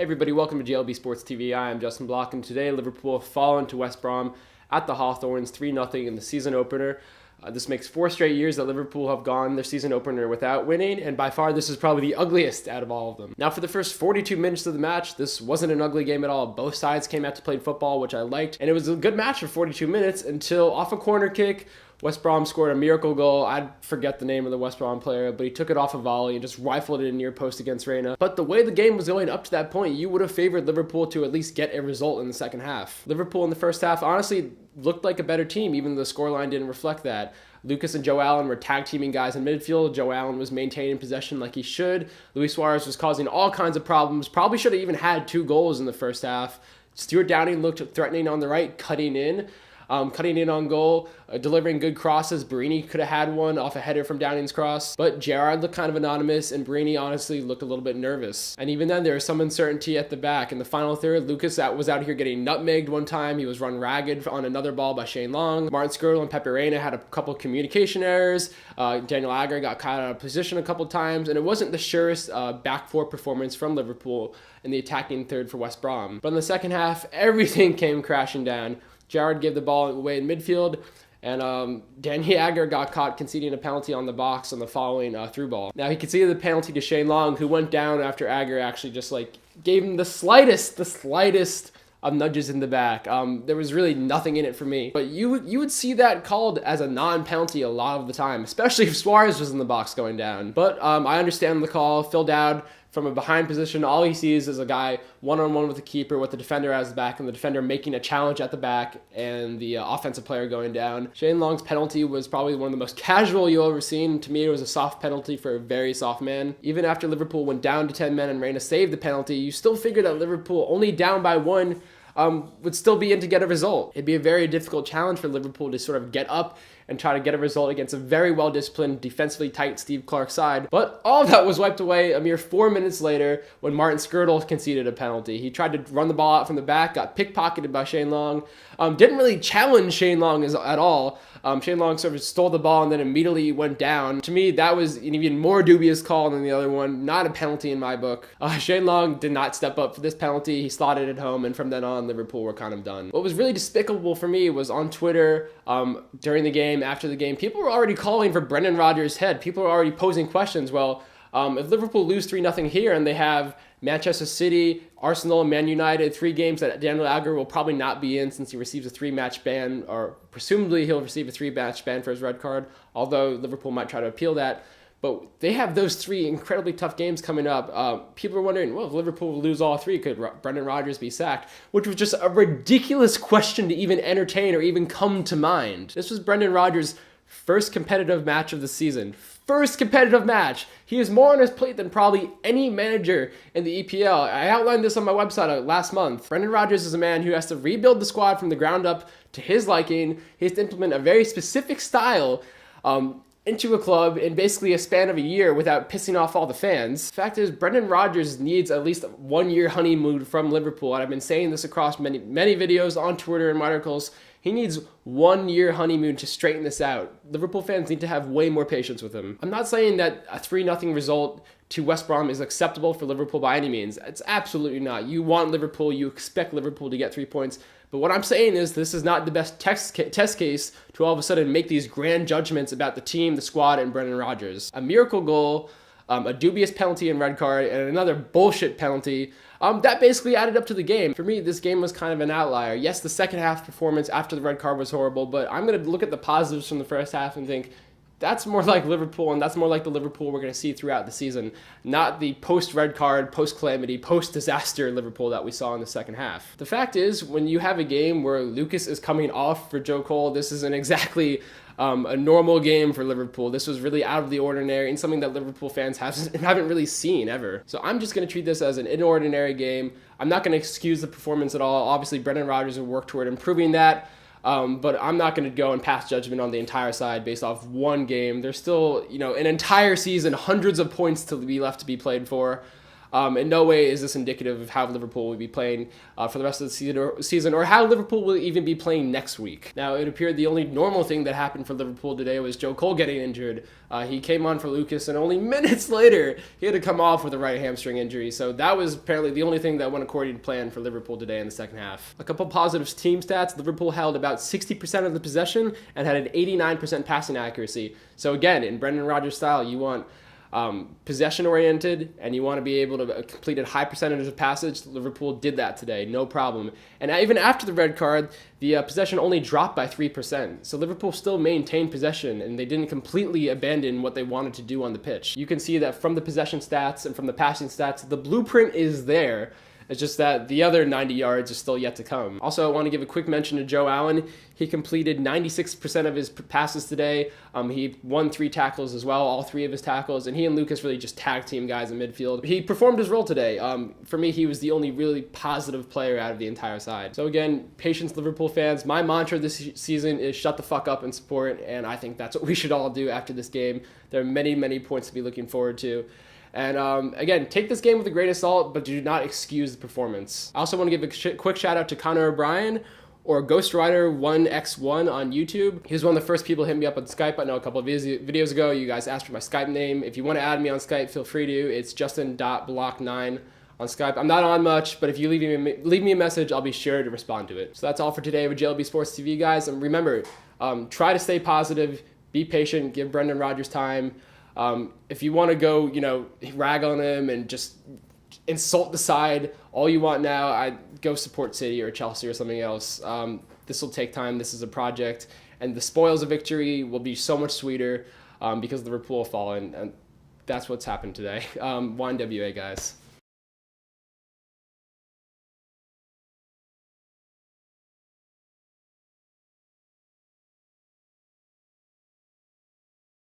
Hey everybody, welcome to JLB Sports TV. I am Justin Block, and today Liverpool have fallen to West Brom at the Hawthorns 3-0 in the season opener. This makes 4 straight years that Liverpool have gone their season opener without winning, and by far this is probably the ugliest out of all of them. Now for the first 42 minutes of the match, this wasn't an ugly game at all. Both sides came out to play football, which I liked, and it was a good match for 42 minutes until off a corner kick, West Brom scored a miracle goal. I forget the name of the West Brom player, but he took it off a volley and just rifled it in near post against Reina. But the way the game was going up to that point, you would have favored Liverpool to at least get a result in the second half. Liverpool in the first half honestly looked like a better team, even though the scoreline didn't reflect that. Lucas and Joe Allen were tag teaming guys in midfield. Joe Allen was maintaining possession like he should. Luis Suarez was causing all kinds of problems. Probably should have even had 2 goals in the first half. Stuart Downing looked threatening on the right, cutting in on goal, delivering good crosses. Barini could have had one off a header from Downing's cross, but Gerrard looked kind of anonymous, and Barini honestly looked a little bit nervous. And even then, there was some uncertainty at the back. In the final third, Lucas was out here getting nutmegged one time. He was run ragged on another ball by Shane Long. Martin Skrtel and Pepe Reina had a couple communication errors. Daniel Agger got caught out of position a couple times, and it wasn't the surest back 4 performance from Liverpool in the attacking third for West Brom. But in the second half, everything came crashing down. Gerrard gave the ball away in midfield, and Danny Agger got caught conceding a penalty on the box on the following through ball. Now, he conceded the penalty to Shane Long, who went down after Agger actually just gave him the slightest of nudges in the back. There was really nothing in it for me. But you would see that called as a non-penalty a lot of the time, especially if Suarez was in the box going down. But I understand the call. Phil Dowd, from a behind position, all he sees is a guy one-on-one with the keeper with the defender as the back, and the defender making a challenge at the back, and the offensive player going down. Shane Long's penalty was probably one of the most casual you'll ever seen. To me, it was a soft penalty for a very soft man. Even after Liverpool went down to 10 men and Reina saved the penalty, you still figured that Liverpool, only down by 1, would still be in to get a result. It'd be a very difficult challenge for Liverpool to sort of get up and try to get a result against a very well-disciplined, defensively tight Steve Clark side. But all of that was wiped away a mere 4 minutes later when Martin Skrtel conceded a penalty. He tried to run the ball out from the back, got pickpocketed by Shane Long. Didn't really challenge Shane Long at all. Shane Long sort of stole the ball and then immediately went down. To me, that was an even more dubious call than the other one. Not a penalty in my book. Shane Long did not step up for this penalty. He slotted it home, and from then on, Liverpool were kind of done. What was really despicable for me was on Twitter during the game, after the game, people were already calling for Brendan Rodgers' head. People were already posing questions. Well, if Liverpool lose 3-0 here and they have Manchester City, Arsenal, and Man United, 3 games that Daniel Agger will probably not be in since he receives a 3-match ban, or presumably he'll receive a 3-match ban for his red card, although Liverpool might try to appeal that. But they have those 3 incredibly tough games coming up. People are wondering, well, if Liverpool lose all 3, could Brendan Rodgers be sacked? Which was just a ridiculous question to even entertain or even come to mind. This was Brendan Rodgers' first competitive match of the season. First competitive match. He has more on his plate than probably any manager in the EPL. I outlined this on my website last month. Brendan Rodgers is a man who has to rebuild the squad from the ground up to his liking. He has to implement a very specific style into a club in basically a span of a year without pissing off all the fans. The fact is, Brendan Rodgers needs at least a 1-year honeymoon from Liverpool, and I've been saying this across many videos on Twitter and my articles. He needs 1-year honeymoon to straighten this out. Liverpool fans need to have way more patience with him. I'm not saying that a 3-0 result to West Brom is acceptable for Liverpool by any means. It's absolutely not. You want Liverpool, you expect Liverpool to get 3 points. But what I'm saying is this is not the best test case to all of a sudden make these grand judgments about the team, the squad, and Brendan Rodgers. A miracle goal, a dubious penalty and red card, and another bullshit penalty. That basically added up to the game. For me, this game was kind of an outlier. Yes, the second half performance after the red card was horrible, but I'm going to look at the positives from the first half and think, that's more like Liverpool, and that's more like the Liverpool we're going to see throughout the season, not the post-red card, post-calamity, post-disaster Liverpool that we saw in the second half. The fact is, when you have a game where Lucas is coming off for Joe Cole, this isn't exactly a normal game for Liverpool. This was really out of the ordinary and something that Liverpool fans haven't really seen ever. So I'm just going to treat this as an inordinary game. I'm not going to excuse the performance at all. Obviously, Brendan Rodgers will work toward improving that. But I'm not going to go and pass judgment on the entire side based off one game. There's still, an entire season, hundreds of points to be left to be played for. In no way is this indicative of how Liverpool will be playing for the rest of the season or how Liverpool will even be playing next week. Now, it appeared the only normal thing that happened for Liverpool today was Joe Cole getting injured. He came on for Lucas, and only minutes later, he had to come off with a right hamstring injury. So that was apparently the only thing that went according to plan for Liverpool today in the second half. A couple positive team stats. Liverpool held about 60% of the possession and had an 89% passing accuracy. So again, in Brendan Rodgers style, you want possession-oriented, and you want to be able to complete a high percentage of passes. Liverpool did that today, no problem. And even after the red card, the possession only dropped by 3%. So Liverpool still maintained possession, and they didn't completely abandon what they wanted to do on the pitch. You can see that from the possession stats and from the passing stats, the blueprint is there. It's just that the other 90 yards are still yet to come. Also, I want to give a quick mention to Joe Allen. He completed 96% of his passes today. He won 3 tackles as well, all 3 of his tackles, and he and Lucas really just tag team guys in midfield. He performed his role today. For me, he was the only really positive player out of the entire side. So again, patience, Liverpool fans. My mantra this season is shut the fuck up and support, and I think that's what we should all do after this game. There are many, many points to be looking forward to. And again, take this game with a grain of salt, but do not excuse the performance. I also want to give a quick shout out to Connor O'Brien, or Ghost Rider 1x1 on YouTube. He was one of the first people to hit me up on Skype. I know a couple of videos ago, you guys asked for my Skype name. If you want to add me on Skype, feel free to. It's justin.block9 on Skype. I'm not on much, but if you leave me a message, I'll be sure to respond to it. So that's all for today with JLB Sports TV, guys. And remember, try to stay positive, be patient, give Brendan Rodgers time. If you want to go, rag on him and just insult the side all you want now, I'd go support City or Chelsea or something else. This will take time. This is a project, and the spoils of victory will be so much sweeter because Liverpool have fallen, and that's what's happened today. YNWA, guys.